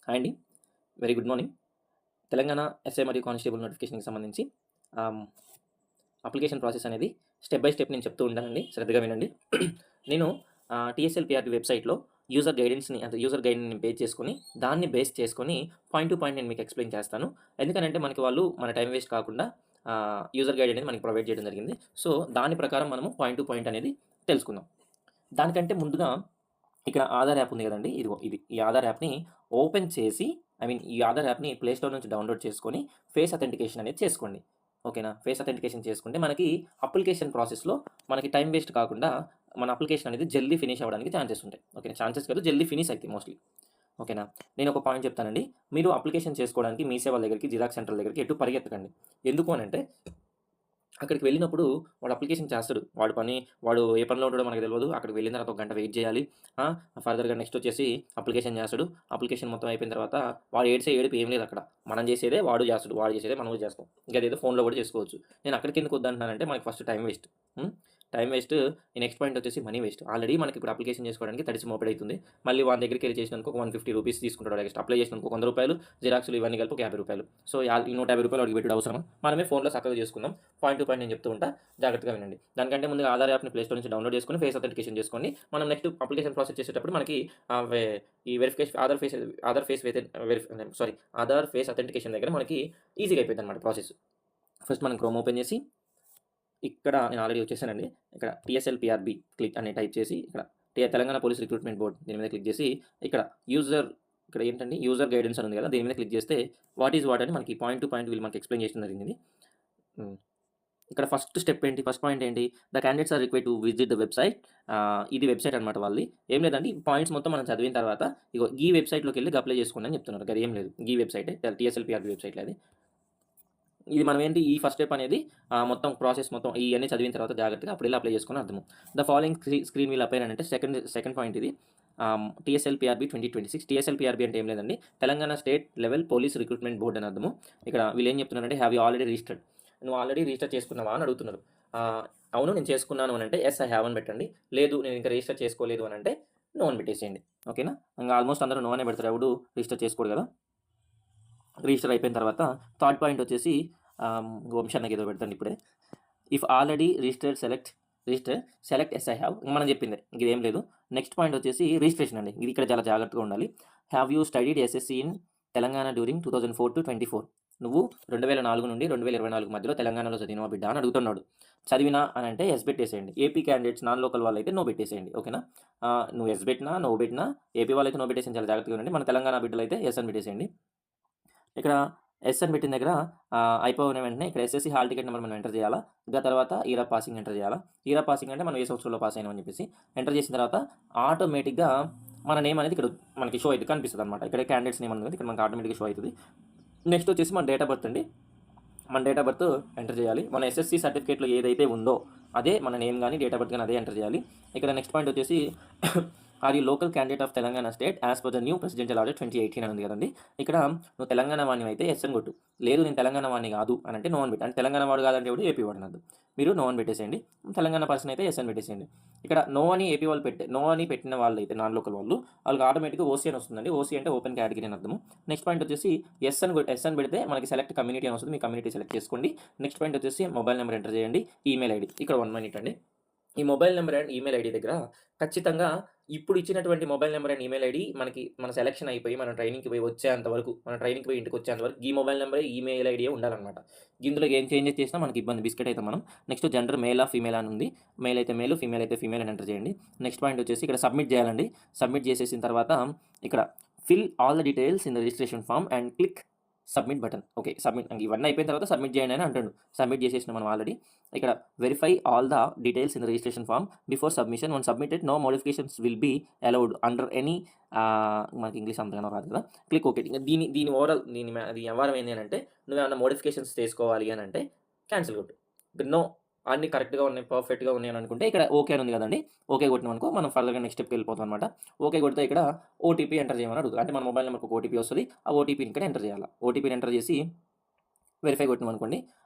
Hi అండి. Very good morning. Telangana SI మరియు constable నోటిఫికేషన్‌కి సంబంధించి ఆహ్, అప్లికేషన్ ప్రాసెస్ అనేది స్టెప్ బై స్టెప్ నేను చెప్తూ ఉంటానండి. శ్రద్ధగా వినండి. నేను టీఎస్ఎల్‌పీఆర్‌బీ వెబ్‌సైట్‌లో యూజర్ గైడ్‌ని బేస్ చేసుకొని, దాన్ని బేస్ చేసుకొని పాయింట్ టు పాయింట్ నేను మీకు ఎక్స్‌ప్లెయిన్ చేస్తాను. ఎందుకనంటే మనకి వాళ్ళు మన టైమ్ వేస్ట్ కాకుండా యూజర్ గైడ్ అనేది మనకి ప్రొవైడ్ చేయడం జరిగింది. సో, దాని ప్రకారం మనము పాయింట్ టు పాయింట్ అనేది తెలుసుకుందాం. దానికంటే ముందుగా ఇక్కడ ఆధార్ యాప్ ఉంది గదండీ! ఇదిగో ఇది. ఈ ఆధార్ యాప్‌ని ఓపెన్ చేసి ఈ ఆధార్ యాప్‌ని ప్లే స్టోర్ నుంచి డౌన్‌లోడ్ చేసుకొని ఫేస్ అథెంటికేషన్ అనేది చేసుకోండి. ఓకేనా? ఫేస్ అథెంటికేషన్ చేసుకుంటే మనకి అప్లికేషన్ ప్రాసెస్‌లో మనకి టైమ్ వేస్ట్ కాకుండా మన అప్లికేషన్ అనేది జల్దీ ఫినిష్ అవ్వడానికి ఛాన్సెస్ ఉంటాయి. ఓకేనా? ఛాన్సెస్ కాదు జల్దీ ఫినిష్ అయితాయి మోస్ట్‌లీ. ఓకేనా? నేను ఒక పాయింట్ చెప్తానండి. మీరు అప్లికేషన్ చేసుకోవడానికి మీ సేవల దగ్గరికి, జిరాక్స్ సెంటర్‌ల దగ్గరికి ఎటు పరిగెత్తకండి. ఎందుకు అనంటే అక్కడికి వెళ్ళినప్పుడు వాడు అప్లికేషన్ చేస్తాడు. వాడు ఏ పనిలో ఉంటాడో మనకు తెలవదు. అక్కడికి వెళ్ళిన తర్వాత ఒక గంట వెయిట్ చేయాలి. ఆ! ఫర్దర్‌గా నెక్స్ట్ వచ్చేసి అప్లికేషన్ చేస్తాడు. అప్లికేషన్ మొత్తం అయిపోయిన తర్వాత వాడు ఏడిసే ఏడుపు ఏం లేదు అక్కడ. మనం చేసేదే వాడు చేస్తాడు. వాడు చేసేదే మనము చేస్తాం. ఇంక అదేదో ఫోన్‌లో కూడా చేసుకోవచ్చు. నేను అక్కడికి ఎందుకు వద్దంటున్నానంటే మనకి first time waste. Time waste. ఈ నెక్స్ట్ పాయింట్ వచ్చేసి మనీ వేస్ట్. ఆల్రెడీ మనకి ఇప్పుడు అప్లికేషన్ చేసుకోవడానికి తడిసి మోపెడైతుంది. మళ్ళీ వాని దగ్గరికెళ్ళి చేసినందుకు ఒక ₹150 తీసుకుంటాడు ఎక్స్‌ట్రా. అప్లై చేసినందుకు ఒక రూ. 100 జిరాక్స్‌లు ఇవన్నీ కలిపి ఒక ₹50. సో, ఈ ₹150 వాడికి పెట్టుడు అవసరమా? మనమే ఫోన్‌లో చక్కగా చేసుకుందాం. పాయింట్ టు పాయింట్ నేను చెప్తూ ఉంటా. జాగ్రత్తగా వినండి. దానికంటే ముందుగా ఆధార్ యాప్‌ని ప్లే స్టోర్ నుంచి డౌన్‌లోడ్ చేసుకొని ఫేస్ అథెంటికేషన్ చేసుకోండి. మనం నెక్స్ట్ అప్లికేషన్ ప్రాసెస్ చేసేటప్పుడు మనకి ఆహ్, వె ఈ వెరిఫికేషన్ ఆధార్ ఫేస్ వెతే వెరిఫ్ సారీ ఆధార్ ఫేస్ అథెంటికేషన్ దగ్గర మనకి ఈజీగా అయిపోయిద్దనమాట ప్రాసెస్. ఫస్ట్ మనం క్రోమ్ ఓపెన్ చేసి ఇక్కడ నేను ఆల్రెడీ వచ్చేసానండి. ఇక్కడ టీఎస్ఎల్‌పీఆర్‌బీ అని టైప్ చేసి ఇక్కడ తెలంగాణ పోలీస్ రిక్రూట్మెంట్ బోర్డ్ దీని మీద క్లిక్ చేసి ఇక్కడ యూజర్ ఇక్కడ ఏంటండి యూజర్ గైడెన్స్ అని ఉంది కదా! దీని మీద క్లిక్ చేస్తే వాట్ ఈస్ వాట్ అని మనకి పాయింట్ టు పాయింట్ వీళ్ళు మనకి ఎక్స్‌ప్లెయిన్ చేయడం జరిగింది. హ్మ్. ఇక్కడ ఫస్ట్ స్టెప్ ఏంటి? ఫస్ట్ పాయింట్ ఏంటి? The candidates are required to visit the website. ఇది వెబ్‌సైట్ అనమాట వాళ్ళది. ఏం లేదండి పాయింట్స్ మొత్తం మనం చదివిన తర్వాత ఇగో ఈ వెబ్‌సైట్‌లోకెళ్ళి అప్లై చేసుకోండి అని చెప్తున్నారు. గదేం లేదు. ఈ వెబ్‌సైటే టీఎస్ఎల్‌పీఆర్‌బీ వెబ్‌సైట్‌లో అది. ఇది మనం ఏంటి ఈ ఫస్ట్ స్టెప్ అనేది మొత్తం ప్రాసెస్ మొత్తం ఇయన్నీ చదివిన తర్వాత జాగ్రత్తగా అప్పుడెళ్ళి అప్లై చేసుకొని అర్థము. The following screen will appear అంటే సెకండ్ పాయింట్ ఇది. టీఎస్ఎల్‌పీఆర్‌బీ 2026 టీఎస్ఎల్‌పీఆర్‌బీ అంటే ఏం లేదండి. Telangana state level police recruitment board అని అర్థము. ఇక్కడ వీళ్ళు ఏం చెప్తున్నారంటే హావ్ యూ ఆల్రెడీ రిజిస్టర్డ్. నువ్వు ఆల్రెడీ రిజిస్టర్ చేసుకున్నావా అని అడుగుతున్నారు. అవును నేను చేసుకున్నాను అని అంటే యెస్ ఐ హావ్ అని పెట్టండి. లేదు నేను ఇంకా రిజిస్టర్ చేసుకోలేదు అని అంటే నో అని పెట్టేసేయండి. ఓకేనా? ఇంక ఆల్మోస్ట్ అందరూ నో అనే పెడతారు. ఎవడు రిజిస్టర్ చేసుకోడు కదా! రిజిస్టర్ అయిపోయిన తర్వాత థర్డ్ పాయింట్ వచ్చేసి వంశీ ఏదో పెడతాను ఇప్పుడే. If already register select yes I have మనం చెప్పిందే ఇదేం లేదు. నెక్స్ట్ పాయింట్ వచ్చేసి రిజిస్ట్రేషన్ అండి. ఇది ఇక్కడ చాలా జాగ్రత్తగా ఉండాలి. Have you studied SSC in Telangana during 2004-24 నువ్వు 2004 నుండి 2024 మధ్యలో తెలంగాణలో చదివినవా బిడ్డ అని అడుగుతున్నాడు. చదివినా అని అంటే ఎస్ పెట్టేసేయండి. ఏపీ క్యాండిడేట్స్ నాన్ లోకల్ వాళ్ళైతే నో పెట్టేసేయండి. ఓకేనా? నువ్వు ఎస్ పెట్టినా నో పెట్టినా ఏపీ వాళ్ళైతే నో పెట్టేసేయండి. చాలా జాగ్రత్తగా ఉండండి. మన తెలంగాణ బిడ్డలైతే ఎస్ అని పెట్టేసేయండి. ఇక్కడ ఎస్ అని పెట్టిన దగ్గర అయిపోయిన వెంటనే ఇక్కడ ఎస్ఎస్‌సి హాల్ టికెట్ నెంబర్ మనం ఎంటర్ చేయాలా. ఇంకా తర్వాత ఇయర్ ఆఫ్ పాసింగ్ ఎంటర్ చేయాలా. ఇయర్ ఆఫ్ పాసింగ్ అంటే మనం ఏ సంవత్సరంలో పాస్ అయినాం అని చెప్పేసి ఎంటర్ చేసిన తర్వాత ఆటోమేటిక్‌గా మన నేమ్ అనేది ఇక్కడ మనకి షో అయిద్ది కనిపిస్తదనమాట. ఇక్కడ క్యాండిడేట్స్ నేమ్ అనేది ఇక్కడ మనకి ఆటోమేటిక్‌గా షో అయితది. నెక్స్ట్ వచ్చేసి మన డేట్ ఆఫ్ బర్త్ అండి. మన డేట్ ఆఫ్ బర్త్ ఎంటర్ చేయాలి. మన ఎస్ఎస్‌సి సర్టిఫికేట్‌లో ఏదైతే ఉందో అదే మన నేమ్ గాని, డేట్ ఆఫ్ బర్త్ గాని అదే ఎంటర్ చేయాలి. ఇక్కడ నెక్స్ట్ పాయింట్ వచ్చేసి are you local candidate of Telangana state as per the new presidential order 2018 అని ఉంది కదండీ. ఇక్కడ నువ్వు తెలంగాణ వాడిని అయితే ఎస్ అని కొట్టు. లేదు నేను తెలంగాణ వాడిని కాదు అని అంటే నో అని పెట్టు. అంటే తెలంగాణ వాడు కాదంటే ఎవడు ఏపీ వాడు అనద్దు. మీరు నో అని పెట్టేసేయండి. తెలంగాణ పర్సన్ అయితే ఎస్ అని పెట్టేసేయండి. ఇక్కడ నో అని ఏపీ వాళ్ళు నో అని పెట్టిన వాళ్ళు అయితే నాన్ లోకల్ వాళ్ళకి ఆటోమేటిక్‌గా ఓసీ అని వస్తుందండి. ఓసీ అంటే ఓపెన్ కేటగిరీ అని అర్థము. నెక్స్ట్ పాయింట్ వచ్చేసి ఎస్ అని పెడితే మనకి సెలెక్ట్ కమ్యూనిటీ అని వస్తుంది. మీ కమ్యూనిటీ సెలెక్ట్ చేసుకోండి. నెక్స్ట్ పాయింట్ వచ్చేసి మొబైల్ నెంబర్ ఎంటర్ చేయండి. ఈమెయిల్ ఐడీ ఇక్కడ 1 మినిట్ అండి. ఈ mobile number and email ID దగ్గర ఖచ్చితంగా ఇప్పుడు ఇచ్చినటువంటి mobile number and email ID మన సెలక్షన్ అయిపోయి మనం ట్రైనింగ్‌కి పోయి వచ్చేంత వరకు, మన ట్రైనింగ్‌కి పోయి ఇంటికి వచ్చేంత వరకు ఈ మొబైల్ నెంబరే, ఈమెయిల్ ఐడీయే ఉండాలనమాట. ఇందులో ఏం చేంజెస్ చేసినా మనకి ఇబ్బంది. బిస్కెట్ అయితాం మనం. నెక్స్ట్ జెండర్ మేలా, ఫీమేలా అని ఉంది. మేల్ అయితే మేల్, ఫీమేల్ అయితే ఫీమేల్ అని ఎంటర్ చేయండి. నెక్స్ట్ పాయింట్ వచ్చేసి ఇక్కడ సబ్మిట్ చేయాలండి. సబ్మిట్ చేసేసిన తర్వాత ఇక్కడ fill all the details in the registration form and click submit button. Okay. Submit ఇవన్నీ అయిపోయిన తర్వాత సబ్మిట్ చేయండి అని అంటాడు. సబ్మిట్ చేసేసినాం మనం ఆల్రెడీ. ఇక్కడ verify all the details in the registration form before submission. Once submitted no modifications will be allowed under any మనకి English అంతగానో రాదు కదా! Click okay. దీని ఓవరాల్ దీని వ్యవహారం ఏంది అనంటే నువ్వేమన్నా మోడిఫికేషన్స్ చేసుకోవాలి అని అంటే క్యాన్సిల్ కొట్టు. నో అన్నీ కరెక్ట్‌గా ఉన్నాయి, పర్ఫెక్ట్‌గా ఉన్నాయి అని అనుకుంటే ఇక్కడ ఓకే అని ఉంది కదండీ. ఓకే కొట్టినామనుకో మనం ఫర్దర్‌గా నెక్స్ట్ స్టెప్‌కి వెళ్ళిపోతాం అనమాట. ఓకే కొడితే ఇక్కడ ఓటీపీ ఎంటర్ చేయమని అడుగుతది. అంటే మన మొబైల్ నెంబర్‌కి ఒక ఓటీపీ వస్తది. ఆ ఓటీపీని ఇక్కడ ఎంటర్ చేయాలా. ఓటీపీని ఎంటర్ చేసి వెరిఫై కొట్టినాం అనుకోండి,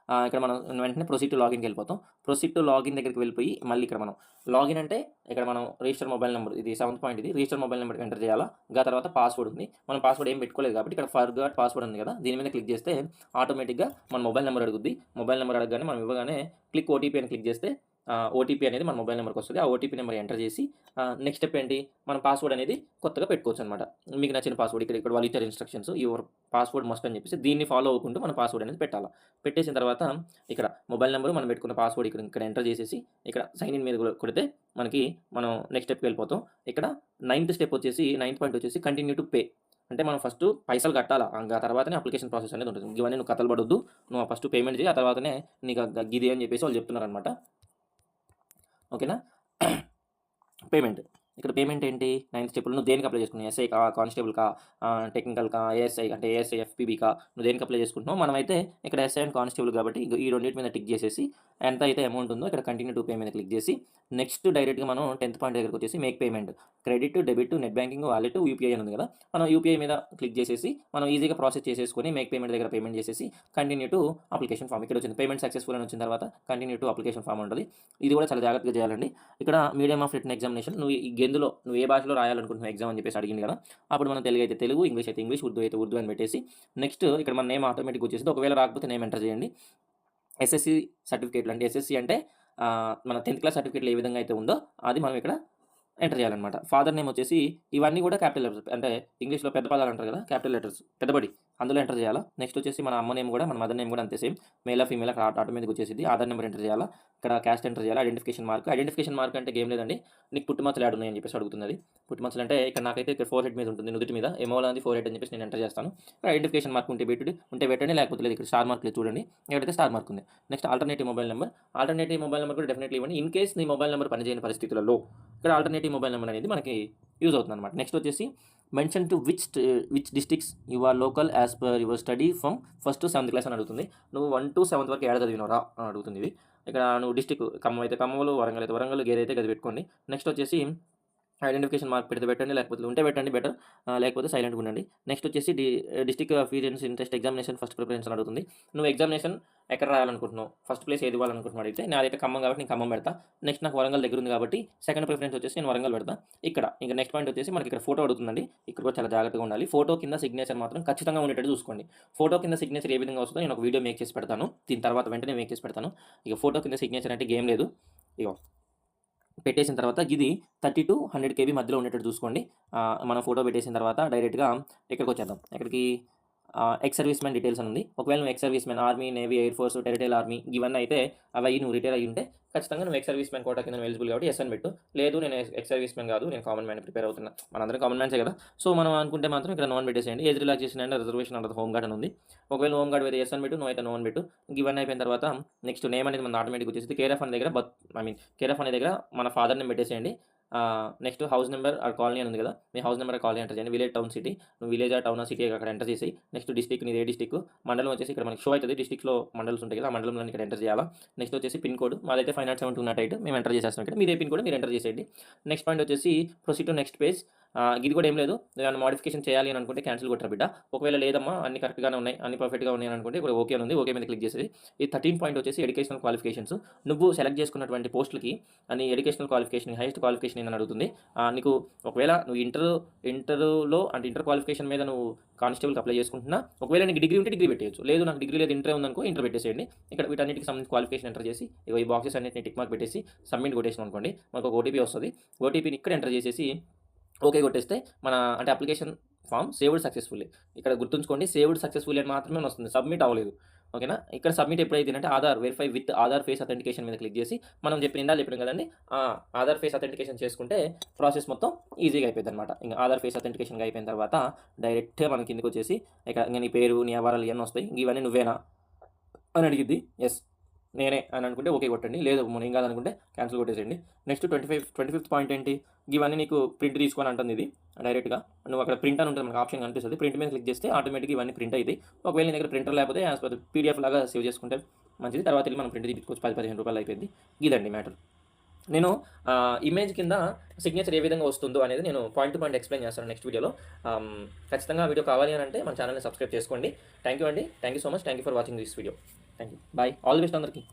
ఇక్కడ మనం వెంటనే ప్రొసీడ్ టు లాగిన్కి వెళ్ళిపోతాం. ప్రొసీడ్ టు లాగిన్ దగ్గరికి వెళ్ళిపోయి మళ్ళీ ఇక్కడ మనం లాగిన్ అంటే ఇక్కడ మనం రిజిస్టర్ మొబైల్ నెంబర్, ఇది 7th పాయింట్, ఇది రిజిస్టర్ మొబైల్ నెంబర్ ఎంటర్ చేయాలా. తర్వాత పాస్వర్డ్ ఉంది, మనం పాస్వర్డ్ ఏం పెట్టుకోలేదు కాబట్టి ఇక్కడ ఫర్గాట్ పాస్వర్డ్ ఉంది కదా, దీని మీద క్లిక్ చేస్తే ఆటోమేటిక్గా మన మొబైల్ నెంబర్ అడుగుద్ది. మొబైల్ నెంబర్ అడగగానే మనం ఇవ్వగానే క్లిక్ ఓటీపీ అని క్లిక్ చేస్తే ఓటీపీ అనేది మన మొబైల్ నెంబర్కి వస్తుంది. ఆ ఓటీపీ నెంబర్ ఎంటర్ చేసి నెక్స్ట్ స్టెప్ ఏంటి, మన పాస్వర్డ్ అనేది కొత్తగా పెట్టుకోవచ్చు అనమాట. మీకు నచ్చిన పాస్వర్డ్ ఇక్కడ వాళ్ళు ఇచ్చారు ఇన్స్ట్రక్షన్స్, యువర్ పాస్వర్డ్ మస్ట్ అని చెప్పేసి దీన్ని ఫాలో అవ్వకుంటూ మన పాస్వర్డ్ అనేది పెట్టాలి. పెట్టేసిన తర్వాత ఇక్కడ మొబైల్ నెంబర్ మనం పెట్టుకున్న పాస్వర్డ్ ఇక్కడ ఎంటర్ చేసేసి ఇక్కడ సైన్ ఇన్ మీద కొడితే మనం నెక్స్ట్ స్టెప్కి వెళ్ళిపోతాం. ఇక్కడ 9th స్టెప్ వచ్చేసి 9th పాయింట్ వచ్చేసి కంటిన్యూ టు పే. అంటే మనం ఫస్ట్ పైసలు కట్టాలా, ఆ తర్వాతనే అప్లికేషన్ ప్రాసెస్ అనేది ఉంటుంది. ఇవన్నీ నువ్వు కథలు పడొద్దు, నువ్వు ఫస్ట్ పేమెంట్ చేయి, ఆ తర్వాతనే నీకు గిది అని చెప్పేసి వాళ్ళు చెప్తున్నారు అనమాట. ఓకేనా. పేమెంట్, ఇక్కడ పేమెంట్ ఏంటి, 9th స్టెప్లో నువ్వు దేనికి అప్లై చేసుకున్నావు, ఎస్ఐ కా, కానిస్టేబుల్ కా, టెక్నికల్ కా, ఏఎస్ఐ అంటే ఏఎస్ఐ ఎఫ్పీబీ కా, నువ్వు దేనికి అప్లై చేసుకుంటున్నావు. మనమైతే ఇక్కడ ఎస్ఐ అండ్ కానిస్టేబుల్ కాబట్టి ఈ రెండింటి మీద టిక్ చేసేసి ఎంత అయితే అమౌంట్ ఉందో ఇక్కడ కంటిన్యూ టు పే మీద క్లిక్ చేసి నెక్స్ట్ డైరెక్ట్గా మనం 10th పాయింట్ దగ్గరకు వచ్చేసి make payment, credit, debit, net banking, wallet, UPI అని ఉంది కదా, మనం యూపీఐ మీద క్లిక్ చేసేసి మనం ఈజీగా ప్రాసెస్ చేసేసుకొని మేక్ పేమెంట్ దగ్గర పేమెంట్ చేసేసి కంటిన్యూ టు అప్లికేషన్ ఫామ్ ఇక్కడ వచ్చింది. పేమెంట్ సక్సెస్ఫుల్ అని వచ్చిన తర్వాత కంటిన్యూ టు అప్లికేషన్ ఫామ్ ఉంటుంది. ఇది కూడా చాలా జాగ్రత్తగా చేయాలండి. ఇక్కడ మీడియం ఆఫ్ రిటన్ ఎగ్జామినేషన్, నువ్వు ఈ గెందులో నువ్వు ఏ భాషలో రాయాలనుకుంటున్నావు ఎగ్జామ్ అని చెప్పేసి అడిగింది కదా, అప్పుడు మనం తెలుగు అయితే తెలుగు, ఇంగ్లీష్ అయితే ఇంగ్లీష్, ఉర్దూ అయితే ఉర్దూ అని పెట్టేసి నెక్స్ట్ ఇక్కడ మన నేమ్ ఆటోమేటిక్ వచ్చేసి, ఒకవేళ రాకపోతే నేమ్ ఎంటర్ చేయండి. ఎస్ఎస్సి సర్టిఫికేట్లు అంటే ఎస్ఎస్సి అంటే మన 10th క్లాస్ సర్టిఫికేట్లు ఏ విధంగా అయితే ఉందో అది మనం ఇక్కడ ఎంటర్ చేయాలన్నమాట. ఫాదర్ నేమ్ వచ్చేసి ఇవన్నీ కూడా క్యాపిటల్ లెటర్స్, అంటే ఇంగ్లీష్లో పెద్ద పదాలు అంటారు కదా, క్యాపిటల్ లెటర్స్ పెద్దబడి అందులో ఎంటర్ చేయాలా. నెక్స్ట్ వచ్చేసి మన అమ్మ నేమ్ కూడా, మన మదర్ నేమ్ కూడా అంతే సేమ్, మేలా ఫీమేల్ అక్కడ ఆటోమేటిక్ వచ్చేసి. ఆధార్ నెంబర్ ఎంటర్ చేయాలా, ఇక్కడ క్యాస్ట్ ఎంటర్ చేయాలి. ఐడెంటిఫికేషన్ మార్క్ అంటే ఏం లేదండి, నీకు పుట్టుమచ్చలు యాడ్ ఉన్నాయని చెప్పేసి అడుగుతుంది. పుట్టుమచ్చలు అంటే ఇక్కడ నాకైతే ఇక్కడ 4 మీద ఉంటుంది, నుదుటి మీద ఎమోలా ఉంది 4 అని చెప్పేసి నేను ఎంటర్ చేస్తాను. ఇక్కడ ఐడెంటిఫికేషన్ మార్క్ ఉంటే పెట్టండి, లేకపోతే లేదు. ఇక్కడ స్టార్ మార్క్ లేదు చూడండి, ఎక్కడైతే స్టార్ మార్క్ ఉంది. నెక్స్ట్ ఆల్టర్నేటివ్ మొబైల్ నెంబర్ కూడా డెఫినెట్లీ ఇవ్వండి. ఇన్ కేస్ నీ మొబైల్ నెంబర్ పనిచేయని పరిస్థితులలో ఇక్కడ ఆల్టర్నేటివ్ మొబైల్ నెంబర్ అనేది మనకి యూజ్ అవుతుంది అనమాట. నెక్స్ట్ వచ్చేసి mention to which districts you are local as per your study from 1st to 7th class అని అడుగుతుంది. నువ్వు 1 to 7th వరకు ఏడ చదివినవరా అని అడుగుతుంది. ఇది ఇక్కడ నువ్వు డిస్ట్రిక్ట్ ఖమ్మం అయితే ఖమ్మంలో, వరంగల్ అయితే వరంగల్, గేదె అయితే గది పెట్టుకోండి. నెక్స్ట్ వచ్చేసి ఐడెంటిఫికేషన్ మార్క్ పెడితే పెట్టండి, లేకపోతే ఉంటే పెట్టండి బెటర్, లేకపోతే సైలెంట్గా ఉండండి. నెక్స్ట్ వచ్చేసి district appearance interest examination first preference అని అడుగుతుంది. నువ్వు ఎగ్జామినేషన్ ఎక్కడ రాయాలనుకుంటున్నావు, ఫస్ట్ ప్లేస్ ఏది ఇవ్వాలనుకుంటున్నావు అడిగితే నాదైతే ఖమ్మం కాబట్టి నేను ఖమ్మం పెడతా. నెక్స్ట్ నాకు వరంగల్ దగ్గర ఉంది కాబట్టి సెకండ్ ప్రిఫరెన్స్ వచ్చేసి నేను వరంగల్ పెడతా. ఇక్కడ ఇంకా నెక్స్ట్ పాయింట్ వచ్చేసి మనకి ఇక్కడ ఫోటో అడుగుతుందండి. ఇక్కడ కూడా చాలా జాగ్రత్తగా ఉండాలి. ఫోటో కింద సిగ్నేచర్ మాత్రం ఖచ్చితంగా ఉండేటట్టు చూసుకోండి. ఫోటో కింద సిగ్నేచర్ ఏ విధంగా వస్తుందో నేను ఒక వీడియో మేక్ చేసి పెడతాను, దీని తర్వాత వెంటనే మేక్ చేసి పెడతాను. ఇక ఫోటో కింద సిగ్నేచర్ అంటే గేమ్ లేదు. ఇగో పెట్టేసిన తర్వాత ఇది 30 to 100 KB మధ్యలో ఉండేటట్టు చూసుకోండి. మనం ఫోటో పెట్టేసిన తర్వాత డైరెక్ట్గా ఎక్కడికి వచ్చేద్దాం, ఎక్కడికి ఎక్స్ సర్వీస్ మ్యాన్ డీటెయిల్స్ అని ఉంది. ఒకవేళ నువ్వు ex service man, army, navy, air force, territorial army ఇవన్నీ అయితే అవి నువ్వు రిటైర్ అయ్యి ఉంటే ఖచ్చితంగా నువ్వు ఎక్స్ సర్వీస్ మ్యాన్ కోటా కింద ఎలిజిబుల్ కాబట్టి ఎస్ అని పెట్టు. లేదు నేను ఎక్స్ సర్వీస్ మ్యాన్ కాదు, నేను కామన్ మ్యాన్ ప్రిపేర్ అవుతున్నా, మనందరం కామన్ మ్యాన్సే కదా, సో మనం అనుకుంటే మాత్రం ఇక్కడ నోన్ పెట్టేసేయండి. ఏజ్ రిలాక్సేషన్ అండ్ రిజర్వేషన్ అంటారు హోమ్ గార్డ్ అని ఉంది. ఒకవేళ హోమ్ గార్డ్ అయితే ఎస్ అని పెట్టు, నువ్వు అయితే నోన్ పెట్టు. ఇవన్నీ అయిపోయిన తర్వాత నెక్స్ట్ నేమ్ అనేది మన ఆటోమేటిక్ వచ్చేసి కేర్ ఆఫ్ అనే దగ్గర కేర్ ఆఫ్ అనే దగ్గర మన ఫాదర్ నేమ్ పెట్టేసేయండి. Next house number are colony అని ఉంది కదా, మీ హౌస్ నెంబర్ కాలనీ ఎంటర్ చేయండి. విలేజ్, టౌన్, సిటీ, నువ్వు విలేజ్, టౌన్, సిటీ అక్కడ ఎంటర్ చేసి నెక్స్ట్ డిస్ట్రిక్ట్, నీది ఏ డిస్ట్రిక్ట్, మండలం వచ్చేసి ఇక్కడ మనకి షో అవుతుంది. డిస్ట్రిక్ట్లో మండల్స్ ఉంటాయి కదా, ఆ మండలంలో ఇక్కడ ఎంటర్ చేయాలా. నెక్స్ట్ వచ్చేసి పిన్ కోడ్, మాదైతే 50728 మేము ఎంటర్ చేసేస్తాం ఇక్కడ, మీదే పిన్ కోడ్ మీరు ఎంటర్ చేసేయండి. నెక్స్ట్ పాయింట్ వచ్చేసి ప్రొసీడ్ టు నెక్స్ట్ పేజ్. ఇది కూడా ఏం లేదు, ఏమైనా మోడిఫికేషన్ చేయాలి అని అనుకుంటే క్యాన్సిల్ కొట్టరా బిడ్డ. ఒకవేళ లేదమ్మా అన్ని కరెక్ట్గానే ఉన్నాయి, అన్ని పర్ఫెక్ట్గా ఉన్నాయి అని అనుకుంటే ఇక్కడ ఓకే ఉంది, ఓకే మీద క్లిక్ చేసేది. ఈ 13 పాయింట్ వచ్చేసి ఎడ్యుకేషనల్ క్వాలిఫికేషన్స్. నువ్వు సెలెక్ట్ చేసుకున్నటువంటి పోస్టులకి అని ఎడ్యుకేషనల్ క్వాలిఫికేషన్, హైయెస్ట్ క్వాలిఫికేషన్ ఏందని అడుగుతుంది. నీకు ఒకవేళ నువ్వు ఇంటర్లో అంటే ఇంటర్ క్వాలిఫికేషన్ మీద నువ్వు కానిస్టేబుల్కి అప్లై చేసుకుంటున్నా, ఒకవేళ నీకు డిగ్రీ ఉంటే డిగ్రీ పెట్టేయచ్చు, లేదు నాకు డిగ్రీ లేదు ఇంటర్ ఉందనుకో ఇంటర్ పెట్టేసేయండి. ఇక్కడ వీటన్నిటికి సంబంధించి క్వాలిఫికేషన్ ఎంటర్ చేసి ఈ బాక్సెస్ అన్నింటిని టిక్ మార్క్ పెట్టేసి సబ్మిట్ కొట్టేసాం అనుకోండి, మనకు ఒక ఓటీపీ వస్తుంది. ఓటీపీని ఇక్కడ ఎంటర్ చేసేసి ఓకే కొట్టేస్తే మన అంటే అప్లికేషన్ ఫామ్ సేవ్డ్ సక్సెస్ఫుల్లీ. ఇక్కడ గుర్తుంచుకోండి, సేవ్డ్ సక్సెస్ఫుల్లీ అని మాత్రమే వస్తుంది, సబ్మిట్ అవ్వలేదు. ఓకేనా. ఇక్కడ సబ్మిట్ ఎప్పుడైతే అంటే Aadhaar verify with Aadhaar face authentication మీద క్లిక్ చేసి మనం చెప్పినాం కదండి, ఆధార్ ఫేస్ అథెంటికేషన్ చేసుకుంటే ప్రాసెస్ మొత్తం ఈజీగా అయిపోయింది అనమాట. ఇంకా ఆధార్ ఫేస్ అథెంటికేషన్ అయిపోయిన తర్వాత డైరెక్ట్గా మన కిందకి వచ్చేసి ఇక్కడ ఇంకా నీ పేరు, నీ వివరాలు ఇవన్నీ వస్తాయి. ఇవన్నీ నువ్వేనా అని అడిగిద్ది. ఎస్ నేనే అని అనుకుంటే ఓకే కొట్టండి, లేదు మనం ఏం కాదనుకుంటే క్యాన్సిల్ కొట్టేసేయండి. నెక్స్ట్ 25th పాయింట్ ఏంటి, ఇవన్నీ నీకు ప్రింట్ తీసుకొని అంటుంది. ఇది డైరెక్ట్గా నువ్వు అక్కడ ప్రింట్ అని ఉంటుంది, మనకు ఆప్షన్ కనిపిస్తుంది, ప్రింట్ మీద క్లిక్ చేస్తే ఆటోమేటిక్గా ఇవన్నీ ప్రింట్ అవుతాయి. ఒకవేళ నీ దగ్గర ప్రింటర్ లేకపోతే యాజ్ పర్ PDF లాగా సేవ్ చేసుకుంటే మంచిది. తర్వాత వెళ్ళి మనం ప్రింట్ తీసుకోవచ్చు, 10-15 రూపాయలు అయిపోయింది. ఇదండి మ్యాటర్. నేను ఇమేజ్ కింద సిగ్నేచర్ ఏ విధంగా వస్తుందో అనేది నేను పాయింట్ టు పాయింట్ ఎక్స్ప్లెయిన్ చేస్తాను నెక్స్ట్ వీడియోలో. ఖచ్చితంగా వీడియో కావాలి అని అంటే మన ఛానల్ని సబ్స్క్రైబ్ చేసుకోండి. థ్యాంక్ యూ అండి. Thank you so much. Thank you for watching this video. Thank you. Bye. All the best అందరికీ.